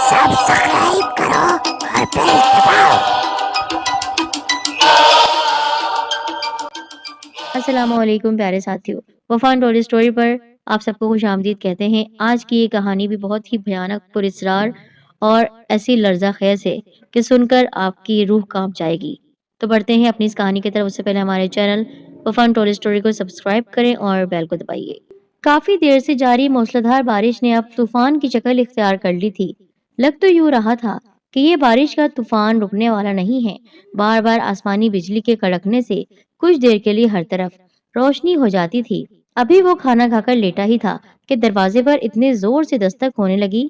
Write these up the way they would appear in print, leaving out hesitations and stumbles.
Subscribe करो और bell दबाओ। अस्सलामुअलैकुम प्यारे साथियों, वफान टोली स्टोरी पर आप सबको खुशामदीद कहते हैं। आज की ये कहानी भी बहुत ही भयानक, पुरस्रार और ऐसी लर्जा खेज है कि सुनकर आपकी रूह कांप जाएगी। तो बढ़ते हैं अपनी इस कहानी की तरफ। उससे पहले हमारे चैनल वफान टोली स्टोरी को सब्सक्राइब करें और बेल को दबाइए। काफी देर से जारी मूसलाधार बारिश ने अब तूफान की शक्ल इख्तियार कर ली थी। लग तो यूं रहा था कि ये बारिश का तूफान रुकने वाला नहीं है। बार बार आसमानी बिजली के कड़कने से कुछ देर के लिए हर तरफ रोशनी हो जाती थी। अभी वो खाना खाकर लेटा ही था कि दरवाजे पर इतने जोर से दस्तक होने लगी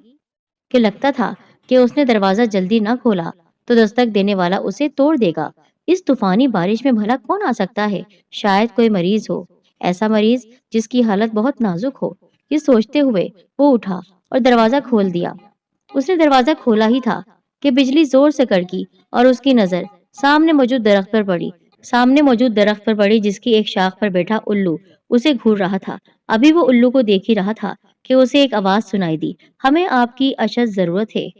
कि लगता था कि उसने दरवाजा जल्दी ना खोला तो दस्तक देने वाला उसे तोड़ देगा। इस तूफानी बारिश में भला कौन आ सकता है? शायद कोई मरीज हो, ऐसा मरीज जिसकी हालत बहुत नाजुक हो। ये सोचते हुए वो उठा और दरवाजा खोल दिया। उसने दरवाजा खोला ही था कि बिजली जोर से कड़की और उसकी नजर सामने मौजूद दरख्त पर पड़ी, जिसकी एक शाख पर बैठा उल्लू उसे घूर रहा था। अभी वो उल्लू को देख ही रहा था कि उसे एक आवाज सुनाई दी, हमें आपकी अशद जरूरत है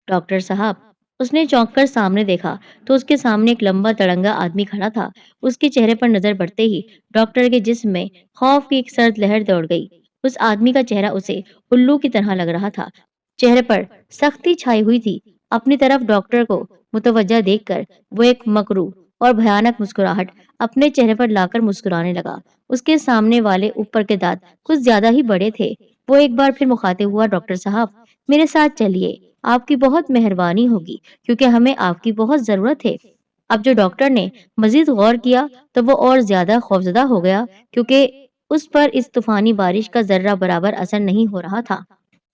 डॉक्टर साहब। उसने चौंक कर सामने देखा तो उसके सामने एक लंबा तड़ंगा आदमी खड़ा था। उसके चेहरे पर नजर पड़ते ही डॉक्टर के जिस्म में खौफ की एक सर्द लहर दौड़ गई। उस आदमी का चेहरा उसे उल्लू की तरह लग रहा था। चेहरे पर सख्ती छाई हुई थी। अपनी तरफ डॉक्टर को मुतवज्जा देखकर वो एक मकरू और भयानक मुस्कुराहट अपने चेहरे पर लाकर मुस्कुराने लगा। उसके सामने वाले ऊपर के दांत कुछ ज्यादा ही बड़े थे। वो एक बार फिर मुखातिब हुआ, डॉक्टर साहब मेरे साथ चलिए, आपकी बहुत मेहरबानी होगी क्योंकि हमें आपकी बहुत जरूरत है। अब जो डॉक्टर ने मजीद गौर किया तो वो और ज्यादा खौफजदा हो गया क्योंकि उस पर इस तूफानी बारिश का जर्रा बराबर असर नहीं हो रहा था।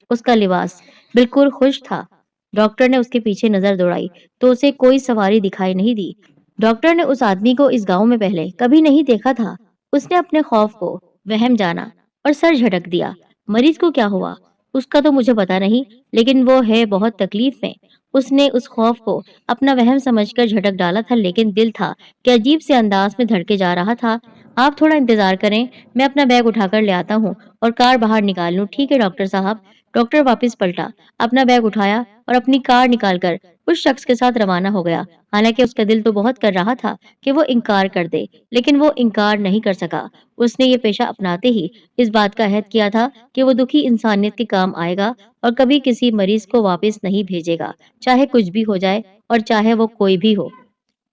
उसका लिबास बिल्कुल खुश था। डॉक्टर ने उसके पीछे नजर दौड़ाई तो उसे कोई सवारी दिखाई नहीं दी। डॉक्टर ने उस आदमी को इस गांव में पहले कभी नहीं देखा था। उसने अपने खौफ को वहम जाना और सर झटक दिया। मरीज को क्या हुआ उसका तो मुझे पता नहीं, लेकिन वो है बहुत तकलीफ में। उसने उस खौफ को अपना वहम समझकर झटक डाला था, लेकिन दिल था कि अजीब से अंदाज में धड़के जा रहा था। आप थोड़ा इंतजार करें, मैं अपना बैग उठाकर ले आता हूँ और कार बाहर निकाल लूं। ठीक है डॉक्टर साहब। डॉक्टर वापस पलटा, अपना बैग उठाया और अपनी कार निकालकर उस शख्स के साथ रवाना हो गया। हालांकि उसका दिल तो बहुत कर रहा था कि वो इनकार कर दे, लेकिन वो इनकार नहीं कर सका। उसने ये पेशा अपनाते ही इस बात का अहद किया था कि वो दुखी इंसानियत के काम आएगा और कभी किसी मरीज को वापस नहीं भेजेगा, चाहे कुछ भी हो जाए और चाहे वो कोई भी हो।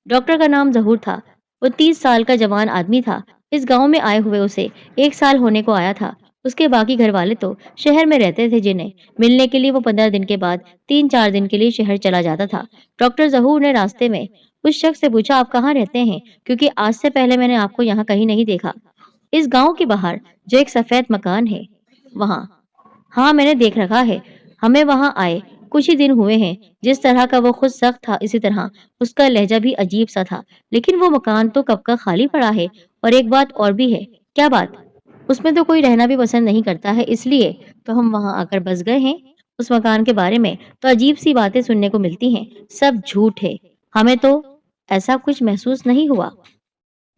डॉक्टर का नाम जहूर था। वो 30 साल का जवान आदमी था। इस गांव में आए हुए उसे 1 साल होने को आया था। उसके बाकी घर वाले तो शहर में रहते थे, जिन्हें मिलने के लिए वो 15 दिन के बाद 3-4 दिन के लिए शहर चला जाता था। डॉक्टर जहूर ने रास्ते में उस शख्स से पूछा, आप कहाँ रहते हैं, क्योंकि आज से पहले मैंने आपको यहाँ कहीं नहीं देखा। इस गांव के बाहर जो एक सफेद मकान है वहाँ। हाँ मैंने देख रखा है, हमें वहां आए कुछ ही दिन हुए हैं। जिस तरह का वो खुद सख्त था, इसी तरह उसका लहजा भी अजीब सा था। लेकिन वो मकान तो कब का खाली पड़ा है। और एक बात और भी है। क्या बात? उसमें तो कोई रहना भी पसंद नहीं करता है, इसलिए तो हम वहां आकर बस गए हैं। उस मकान के बारे में तो अजीब सी बातें सुनने को मिलती हैं, सब झूठ है। हमें तो ऐसा कुछ महसूस नहीं हुआ।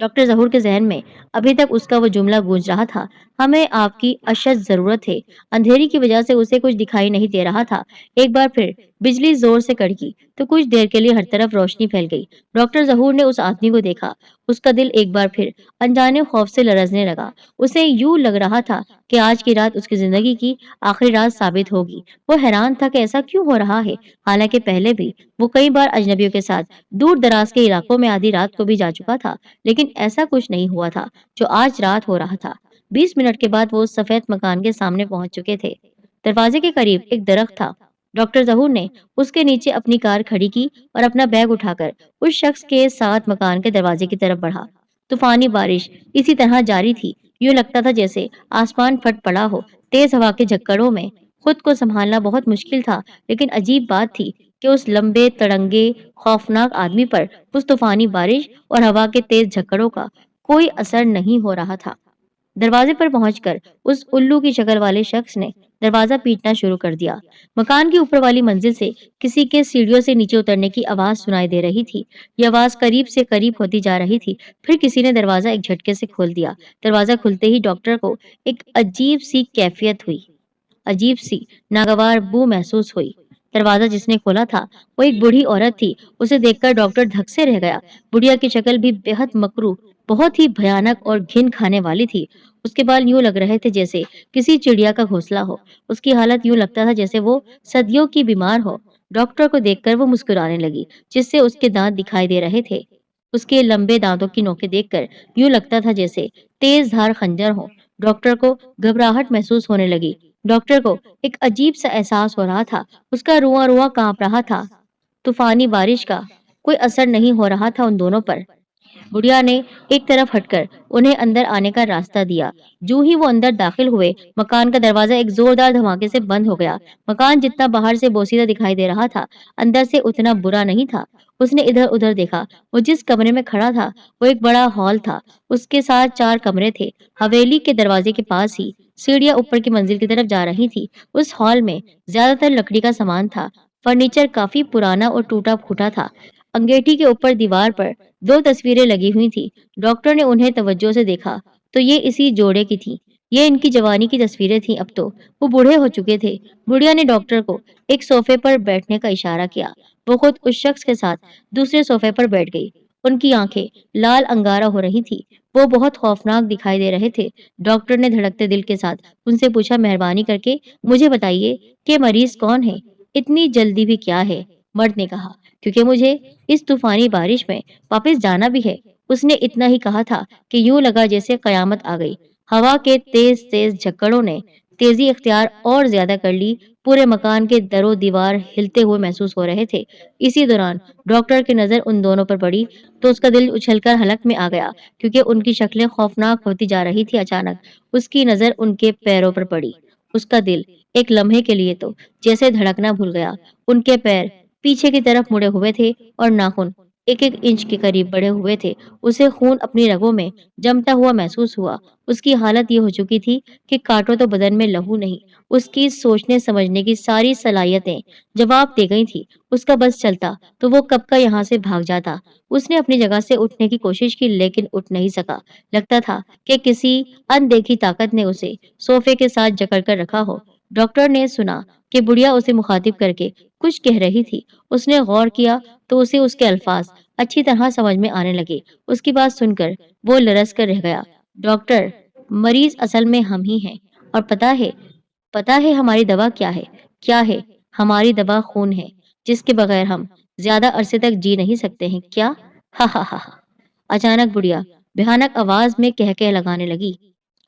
डॉक्टर जहूर के जहन में अभी तक उसका वो जुमला गूंज रहा था, हमें आपकी अशद जरूरत है। अंधेरी की वजह से उसे कुछ दिखाई नहीं दे रहा था। एक बार फिर बिजली जोर से कड़की तो कुछ देर के लिए हर तरफ रोशनी फैल गई। डॉक्टर जहूर ने उस आदमी को देखा। उसका दिल एक बार फिर अनजाने खौफ से लरजने लगा। उसे यूं लग रहा था कि आज की रात उसकी जिंदगी की आखिरी रात साबित होगी। वो हैरान था कि ऐसा क्यों हो रहा है। हालांकि पहले भी वो कई बार अजनबियों के साथ दूर दराज के इलाकों में आधी रात को भी जा चुका था, लेकिन ऐसा कुछ नहीं हुआ था जो आज रात हो रहा था। 20 मिनट के बाद वो उस सफेद मकान के सामने पहुंच चुके थे। दरवाजे के करीब एक दरख्त था। डॉक्टर जहूर ने उसके नीचे अपनी कार खड़ी की और अपना बैग उठाकर उस शख्स के साथ मकान के दरवाजे की तरफ बढ़ा। तूफानी बारिश इसी तरह जारी थी। यूं लगता था जैसे आसमान फट पड़ा हो। तेज हवा के झक्कड़ों में खुद को संभालना बहुत मुश्किल था, लेकिन अजीब बात थी कि उस लंबे तड़ंगे खौफनाक आदमी पर उस तूफानी बारिश और हवा के तेज झक्कड़ों का कोई असर नहीं हो रहा था। दरवाजे पर पहुंचकर उस उल्लू की शक्ल वाले शख्स ने दरवाजा पीटना शुरू कर दिया। मकान की ऊपर वाली मंजिल से किसी के सीढ़ियों से नीचे उतरने की आवाज सुनाई दे रही थी। ये आवाज करीब से करीब होती जा रही थी। फिर किसी ने दरवाजा एक झटके से खोल दिया। दरवाजा खुलते ही डॉक्टर को एक अजीब सी कैफियत हुई, अजीब सी नागवार बू महसूस हुई। दरवाजा जिसने खोला था वो एक बूढ़ी औरत थी। उसे देखकर डॉक्टर धक से रह गया। बुढ़िया की शक्ल भी बेहद मकरू, बहुत ही भयानक और घिन खाने वाली थी। उसके बाल यूं लग रहे थे जैसे किसी चिड़िया का घोंसला हो। उसकी हालत यूं लगता था जैसे वो सदियों की बीमार हो। डॉक्टर को देखकर वो मुस्कुराने लगी, जिससे उसके दांत दिखाई दे रहे थे। उसके लंबे दांतों की नोकें देखकर यूं लगता था जैसे तेज धार खंजर हो। डॉक्टर को घबराहट महसूस होने लगी। डॉक्टर को एक अजीब सा एहसास हो रहा था। उसका रुआं-रुआं कांप रहा था। तूफानी बारिश का कोई असर नहीं हो रहा था उन दोनों पर। बुढ़िया ने एक तरफ हटकर उन्हें अंदर आने का रास्ता दिया। जो ही वो अंदर दाखिल हुए, मकान का दरवाजा एक जोरदार धमाके से बंद हो गया। मकान जितना बाहर से बोसीदा दिखाई दे रहा था, अंदर से उतना बुरा नहीं था। उसने इधर-उधर देखा। वो जिस कमरे में खड़ा था, वो एक बड़ा हॉल था। उसके साथ 4 कमरे थे। हवेली के दरवाजे के पास ही सीढ़ियां ऊपर की मंजिल की तरफ जा रही थी। उस हॉल में ज्यादातर लकड़ी का सामान था। फर्नीचर काफी पुराना और टूटा-फूटा था। अंगीठी के ऊपर दीवार पर 2 तस्वीरें लगी हुई थी। डॉक्टर ने उन्हें तवज्जो से देखा तो ये इसी जोड़े की थी। ये इनकी जवानी की तस्वीरें थीं। अब तो वो बूढ़े हो चुके थे। बुढ़िया ने डॉक्टर को एक सोफे पर बैठने का इशारा किया। वो खुद उस शख्स के साथ दूसरे सोफे पर बैठ गई। उनकी आंखें लाल अंगारा हो रही थी। वो बहुत खौफनाक दिखाई दे रहे थे। डॉक्टर ने धड़कते दिल के साथ उनसे पूछा, मेहरबानी करके मुझे बताइए कि मरीज कौन है? इतनी जल्दी भी क्या है? मर्द ने कहा, क्योंकि मुझे इस तूफानी बारिश में वापस जाना भी है। उसने इतना ही कहा था कि यूं लगा जैसे कयामत आ गई। हवा के तेज तेज झक्कड़ों ने तेजी इख्तियार और ज्यादा कर ली। पूरे मकान के दरो दीवार हिलते हुए महसूस हो रहे थे। इसी दौरान डॉक्टर की नजर उन दोनों पर पड़ी तो उसका दिल उछलकर हलक में आ गया, क्योंकि उनकी शक्लें खौफनाक होती जा रही थी। अचानक उसकी नजर उनके पैरों पर पड़ी। उसका दिल एक लम्हे के लिए तो जैसे धड़कना भूल गया। उनके पैर पीछे की तरफ मुड़े हुए थे और नाखून एक एक इंच के करीब बढ़े हुए थे। उसे खून अपनी रगों में जमता हुआ महसूस हुआ। उसकी हालत ये हो चुकी थी कि काटो तो बदन में लहू नहीं। उसकी सोचने समझने की सारी सलाहियतें जवाब दे गई थी। उसका बस चलता तो वो कब का यहाँ से भाग जाता। उसने अपनी जगह से उठने की कोशिश की, लेकिन उठ नहीं सका। लगता था कि किसी अनदेखी ताकत ने उसे सोफे के साथ जकड़ कर रखा हो। डॉक्टर ने सुना कि बुढ़िया उसे मुखातिब करके कुछ कह रही थी। उसने गौर किया तो उसे उसके अल्फाज अच्छी तरह समझ में आने लगे। उसकी बात सुनकर वो लरस कर रह गया। डॉक्टर, मरीज असल में हम ही हैं। और पता है हमारी दवा क्या है? क्या है? हमारी दवा खून है, जिसके बगैर हम ज्यादा अरसे तक जी नहीं सकते हैं। क्या? हा हा हा हा। अचानक बुढ़िया भयानक आवाज में कह कह लगाने लगी।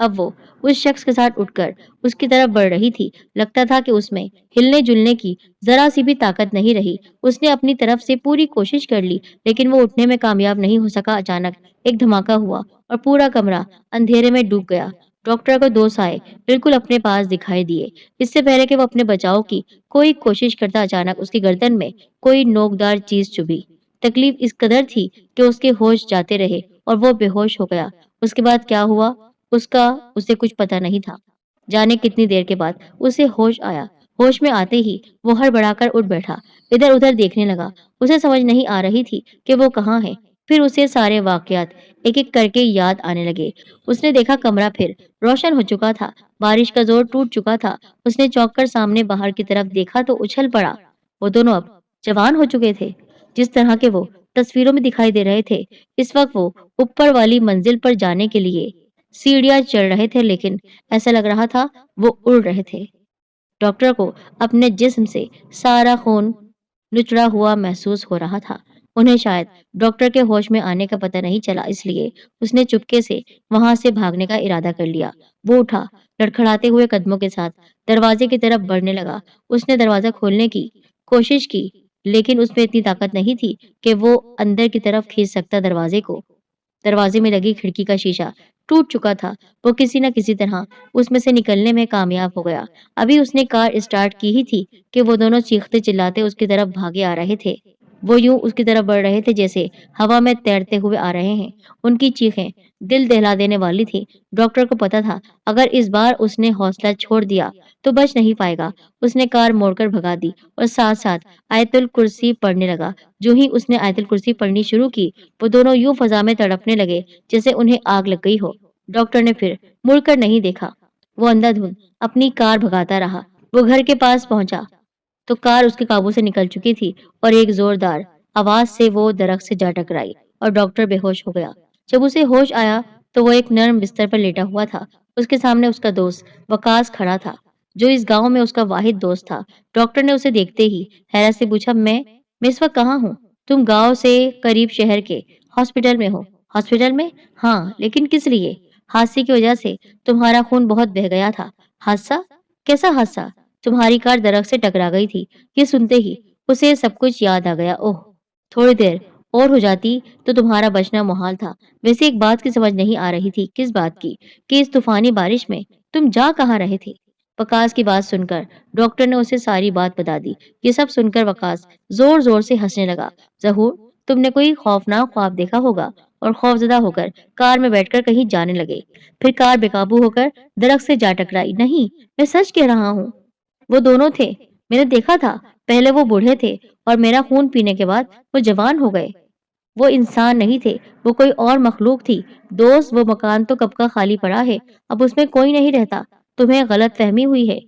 अब वो उस शख्स के साथ उठकर उसकी तरफ बढ़ रही थी। लगता था कि उसमें हिलने जुलने की जरा सी भी ताकत नहीं रही। उसने अपनी तरफ से पूरी कोशिश कर ली, लेकिन वो उठने में कामयाब नहीं हो सका। अचानक एक धमाका हुआ और पूरा कमरा अंधेरे में डूब गया। डॉक्टर को 2 साए बिल्कुल अपने पास दिखाई दिए। इससे पहले कि वो अपने बचाव की कोई कोशिश करता, अचानक उसकी गर्दन में कोई नोकदार चीज चुभी। तकलीफ इस कदर थी कि उसके होश जाते रहे और वो बेहोश हो गया। उसके बाद क्या हुआ उसका उसे कुछ पता नहीं था। जाने कितनी देर के बाद उसे होश आया। होश में आते ही वो हड़बड़ाकर उठ बैठा। इधर-उधर देखने लगा। उसे समझ नहीं आ रही थी कि वो कहाँ है। फिर उसे सारे वाकयात एक-एक करके याद आने लगे। उसने देखा कमरा फिर रोशन हो चुका था। बारिश का जोर टूट चुका था। उसने चौंक कर सामने बाहर की तरफ देखा तो उछल पड़ा। वो दोनों अब जवान हो चुके थे। जिस तरह के वो तस्वीरों में दिखाई दे रहे थे। इस वक्त वो ऊपर वाली मंजिल पर जाने के लिए सीढ़ियां चढ़ रहे थे, लेकिन ऐसा लग रहा था वो उड़ रहे थे। डॉक्टर को अपने जिस्म से सारा खून निचड़ा हुआ महसूस हो रहा था। उन्हें शायद डॉक्टर के होश में आने का पता नहीं चला, इसलिए उसने चुपके से वहां से भागने का इरादा कर लिया। वो उठा, लड़खड़ाते हुए कदमों के साथ दरवाजे की तरफ बढ़ने लगा। उसने दरवाजा खोलने की कोशिश की, लेकिन उसमें इतनी ताकत नहीं थी कि वो अंदर की तरफ खींच सकता दरवाजे को। दरवाजे में लगी खिड़की का शीशा टूट चुका था। वो किसी न किसी तरह उसमें से निकलने में कामयाब हो गया। अभी उसने कार स्टार्ट की ही थी कि वो दोनों चीखते चिल्लाते उसकी तरफ भागे आ रहे थे। वो यूं उसकी तरफ बढ़ रहे थे जैसे हवा में तैरते हुए आ रहे हैं। उनकी चीखें दिल दहला देने वाली थी। डॉक्टर को पता था अगर इस बार उसने हौसला छोड़ दिया तो बच नहीं पाएगा। उसने कार मोड़कर भगा दी और साथ साथ आयतुल कुर्सी पढ़ने लगा। जो ही उसने आयतुल कुर्सी पढ़नी शुरू की, वो दोनों यूं फजा में तड़पने लगे जैसे उन्हें आग लग गई हो। डॉक्टर ने फिर मुड़कर नहीं देखा। वो अंधाधुंध अपनी कार भगाता रहा। वो घर के पास पहुंचा تو کار اس کے قابو سے نکل چکی تھی اور ایک زوردار آواز سے وہ درخت سے جا ٹکرائی اور ڈاکٹر بے ہوش ہو گیا۔ جب اسے ہوش آیا تو وہ ایک نرم بستر پر لیٹا ہوا تھا۔ اس کے سامنے اس کا دوست وکاس کھڑا تھا، جو اس گاؤں میں اس کا واحد دوست تھا۔ ڈاکٹر نے اسے دیکھتے ہی حیرت سے پوچھا، میں اس وقت کہاں ہوں؟ تم گاؤں سے قریب شہر کے ہاسپٹل میں ہو۔ ہاسپٹل میں؟ ہاں، لیکن کس لیے؟ حادثے کی وجہ سے تمہارا خون بہت بہہ گیا تھا۔ حادثہ؟ کیسا حادثہ؟ تمہاری کار درخت سے ٹکرا گئی تھی۔ یہ سنتے ہی اسے سب کچھ یاد آ گیا۔ اوہ، تھوڑی دیر اور ہو جاتی تو تمہارا بچنا محال تھا۔ ویسے ایک بات کی سمجھ نہیں آ رہی تھی۔ کس بات کی؟ کہ اس طوفانی بارش میں تم جا کہاں رہے تھے؟ وکاس کی بات سن کر ڈاکٹر نے اسے ساری بات بتا دی۔ یہ سب سن کر وکاس زور زور سے ہنسنے لگا۔ ظہور، تم نے کوئی خوفناک خواب دیکھا ہوگا اور خوفزدہ ہو کر کار میں بیٹھ کر کہیں جانے لگے، پھر کار بے قابو ہو کر درخت سے جا ٹکرائی۔ نہیں، میں سچ کہہ رہا ہوں، وہ دونوں تھے، میں نے دیکھا تھا۔ پہلے وہ بوڑھے تھے اور میرا خون پینے کے بعد وہ جوان ہو گئے۔ وہ انسان نہیں تھے، وہ کوئی اور مخلوق تھی۔ دوست، وہ مکان تو کب کا خالی پڑا ہے، اب اس میں کوئی نہیں رہتا۔ تمہیں غلط فہمی ہوئی ہے۔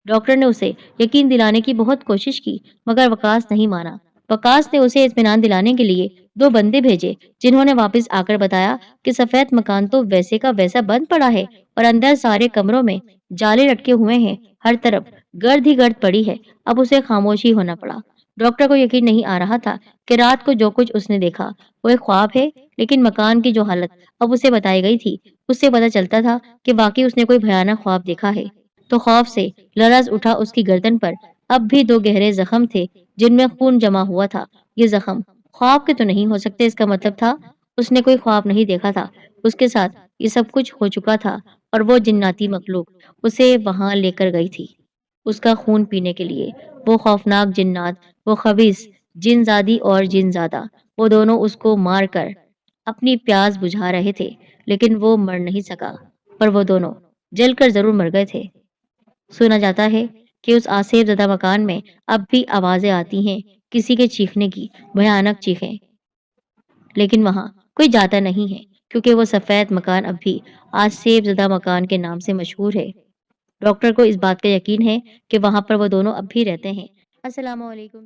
ڈاکٹر نے اسے یقین دلانے کی بہت کوشش کی، مگر وکاس نہیں مانا۔ وکاس نے اسے اطمینان دلانے کے لیے 2 بندے بھیجے، جنہوں نے واپس آ کر بتایا کہ سفید مکان تو ویسے کا ویسا بند پڑا ہے اور اندر سارے کمروں میں جالے لٹکے ہوئے ہیں، ہر طرف گرد ہی گرد پڑی ہے۔ اب اسے خاموش ہی ہونا پڑا۔ ڈاکٹر کو یقین نہیں آ رہا تھا کہ رات کو جو کچھ اس نے دیکھا وہ ایک خواب ہے، لیکن مکان کی جو حالت اب اسے بتائی گئی تھی، اس سے پتہ چلتا تھا کہ واقعی اس نے کوئی بھیانک خواب دیکھا ہے۔ تو خوف سے لرز اٹھا اس کی گردن پر۔ اب بھی 2 گہرے زخم تھے جن میں خون جمع ہوا تھا۔ یہ زخم خواب کے تو نہیں ہو سکتے۔ اس کا مطلب تھا اس نے کوئی خواب نہیں دیکھا تھا، اس کے ساتھ یہ سب کچھ ہو چکا تھا اور وہ جناتی مخلوق اسے وہاں لے کر گئی تھی، اس کا خون پینے کے لیے۔ وہ خوفناک جنات، وہ خبیث جن زادی اور جن زادہ، وہ دونوں اس کو مار کر اپنی پیاس بجھا رہے تھے، لیکن وہ مر نہیں سکا، پر وہ دونوں جل کر ضرور مر گئے تھے۔ سنا جاتا ہے کہ اس آسیب زدہ مکان میں اب بھی آوازیں آتی ہیں، کسی کے چیخنے کی، بھیانک چیخیں، لیکن وہاں کوئی جاتا نہیں ہے، کیونکہ وہ سفید مکان اب بھی آسیب زدہ مکان کے نام سے مشہور ہے۔ ڈاکٹر کو اس بات کا یقین ہے کہ وہاں پر وہ دونوں اب بھی رہتے ہیں۔ السلام علیکم۔